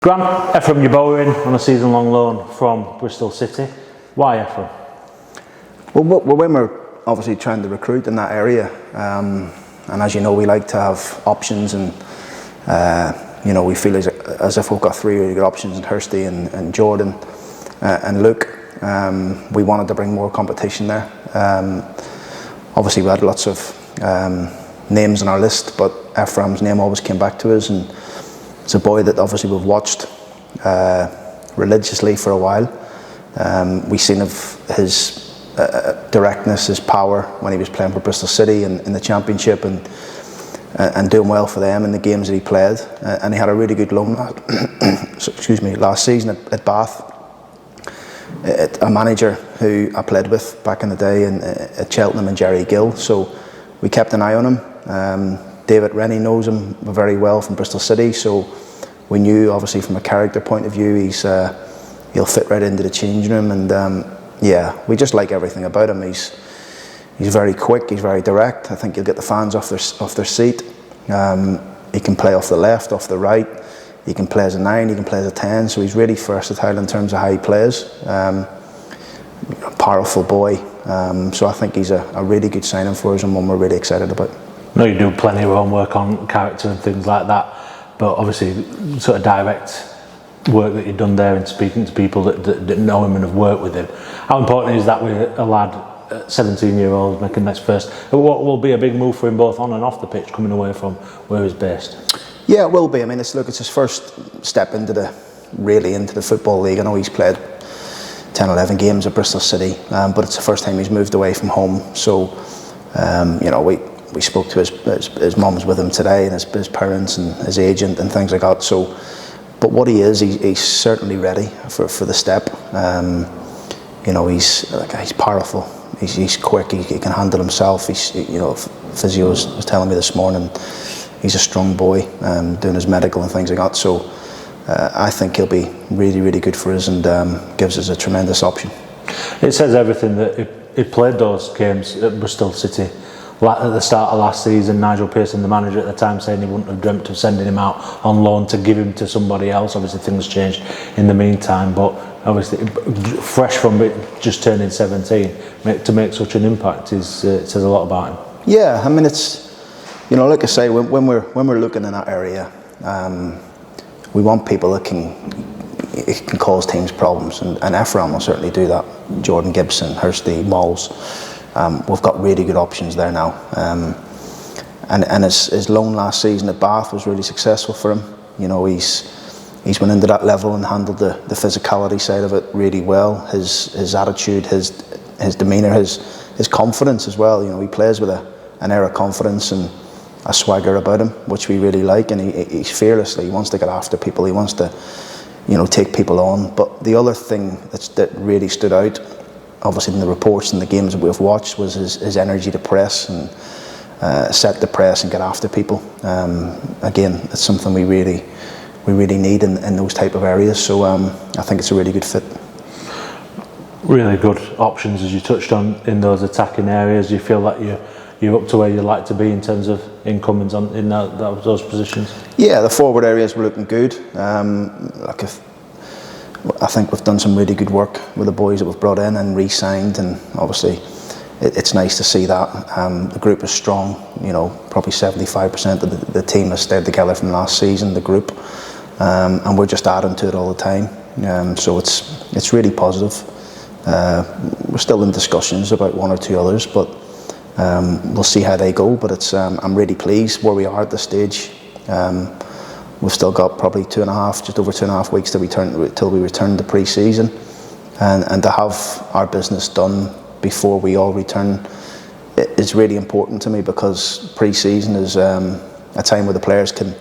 Grant, Ephraim Yeboah in on a season-long loan from Bristol City. Why Ephraim? Well, when we're obviously trying to recruit in that area, and as you know, we like to have options, and we feel as if we've got three really good options in Hursty and Jordan and Luke. We wanted to bring more competition there. Obviously, we had lots of names on our list, but Ephraim's name always came back to us, and it's a boy that obviously we've watched religiously for a while. We've seen of his directness, his power when he was playing for Bristol City in the Championship and doing well for them in the games that he played. And he had a really good loan last season at Bath. A manager who I played with back in the day at Cheltenham, and Jerry Gill. So we kept an eye on him. David Rennie knows him very well from Bristol City, so we knew obviously from a character point of view he'll fit right into the changing room, and we just like everything about him. He's very quick, he's very direct. I think he'll get the fans off their seat. He can play off the left, off the right. He can play as a 9, he can play as a 10, so he's really versatile in terms of how he plays. Powerful boy, so I think he's a really good signing for us, and one we're really excited about. I know you do plenty of homework on character and things like that, but obviously sort of direct work that you've done there and speaking to people that know him and have worked with him. How important is that with a lad, 17-year-old, making next first? What will be a big move for him both on and off the pitch, coming away from where he's based? Yeah, it will be. I mean, it's his first step into the Football League. I know he's played 10, 11 games at Bristol City, but it's the first time he's moved away from home. So, we spoke to his mum's with him today, and his parents and his agent and things like that. So, but what he is, he's certainly ready for the step. He's powerful. He's quick. He can handle himself. Physio was telling me this morning, he's a strong boy, doing his medical and things like that. So, I think he'll be really, really good for us, and gives us a tremendous option. It says everything that he played those games at Bristol City. At the start of last season, Nigel Pearson, the manager at the time, saying he wouldn't have dreamt of sending him out on loan to give him to somebody else. Obviously things changed in the meantime, but obviously fresh from just turning 17, to make such an impact it says a lot about him. Yeah, I mean, it's, like I say, when we're looking in that area, we want people that can cause teams problems, and Ephraim will certainly do that. Jordan Gibson, Hursty, Malls. We've got really good options there now, and his loan last season at Bath was really successful for him. He's went into that level and handled the physicality side of it really well. His attitude, his demeanour, his confidence as well. He plays with an air of confidence and a swagger about him, which we really like, and he's fearless. He wants to get after people. He wants to, take people on. But the other thing that really stood out, obviously in the reports and the games that we've watched, was his energy to press and set the press and get after people. Again, it's something we really need in those type of areas. So I think it's a really good fit. Really good options, as you touched on, in those attacking areas. Do you feel like you're up to where you'd like to be in terms of incomings in those positions? Yeah, the forward areas were looking good. I think we've done some really good work with the boys that we've brought in and re-signed, and obviously it's nice to see that. The group is strong. Probably 75% of the team has stayed together from last season, the group, and we're just adding to it all the time. So it's really positive. We're still in discussions about one or two others, but we'll see how they go. But I'm really pleased where we are at this stage. We've still got probably just over 2.5 weeks till we return to pre-season, and to have our business done before we all return is really important to me, because pre-season is a time where the players can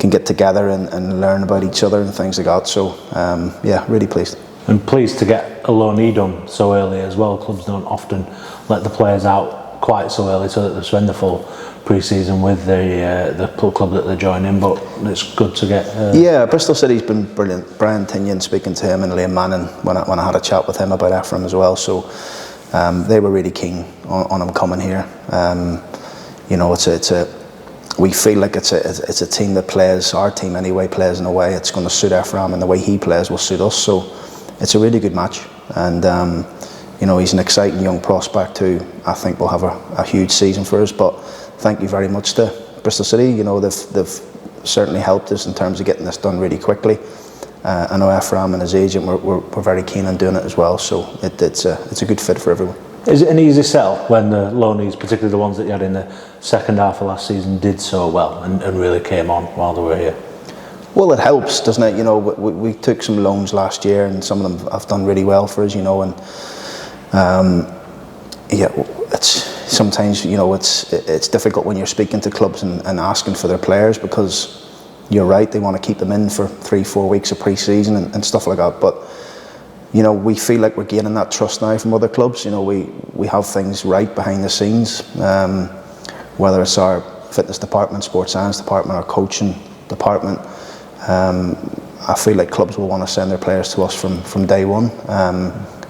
get together and learn about each other and things like that. So really pleased. And pleased to get a loanee done so early as well. Clubs don't often let the players out quite so early, so that they spend the full pre-season with the club that they're joining, but it's good to get... Bristol City's been brilliant. Brian Tinnion, speaking to him, and Liam Manning when I had a chat with him about Ephraim as well, so they were really keen on him coming here. It's we feel like it's a team that plays, our team anyway, plays in a way it's going to suit Ephraim, and the way he plays will suit us. So it's a really good match, and you know, he's an exciting young prospect who I think will have a huge season for us. But thank you very much to Bristol City. You know, they've certainly helped us in terms of getting this done really quickly. I know Ephraim and his agent were very keen on doing it as well, so it's a good fit for everyone. Is it an easy sell when the loanees, particularly the ones that you had in the second half of last season, did so well and really came on while they were here? Well, it helps, doesn't it? You know, we took some loans last year, and some of them have done really well for us. You know, and yeah, it's sometimes, you know, it's difficult when you're speaking to clubs and asking for their players, because you're right, they want to keep them in for 3-4 weeks of pre-season and stuff like that. But you know, we feel like we're gaining that trust now from other clubs. You know, we have things right behind the scenes, whether it's our fitness department, sports science department, our coaching department. I feel like clubs will want to send their players to us from day one,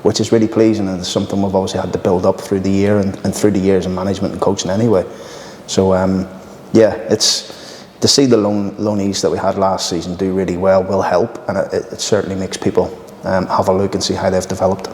which is really pleasing, and it's something we've obviously had to build up through the year and through the years of management and coaching anyway. So yeah, it's to see the loanees that we had last season do really well will help, and it certainly makes people have a look and see how they've developed.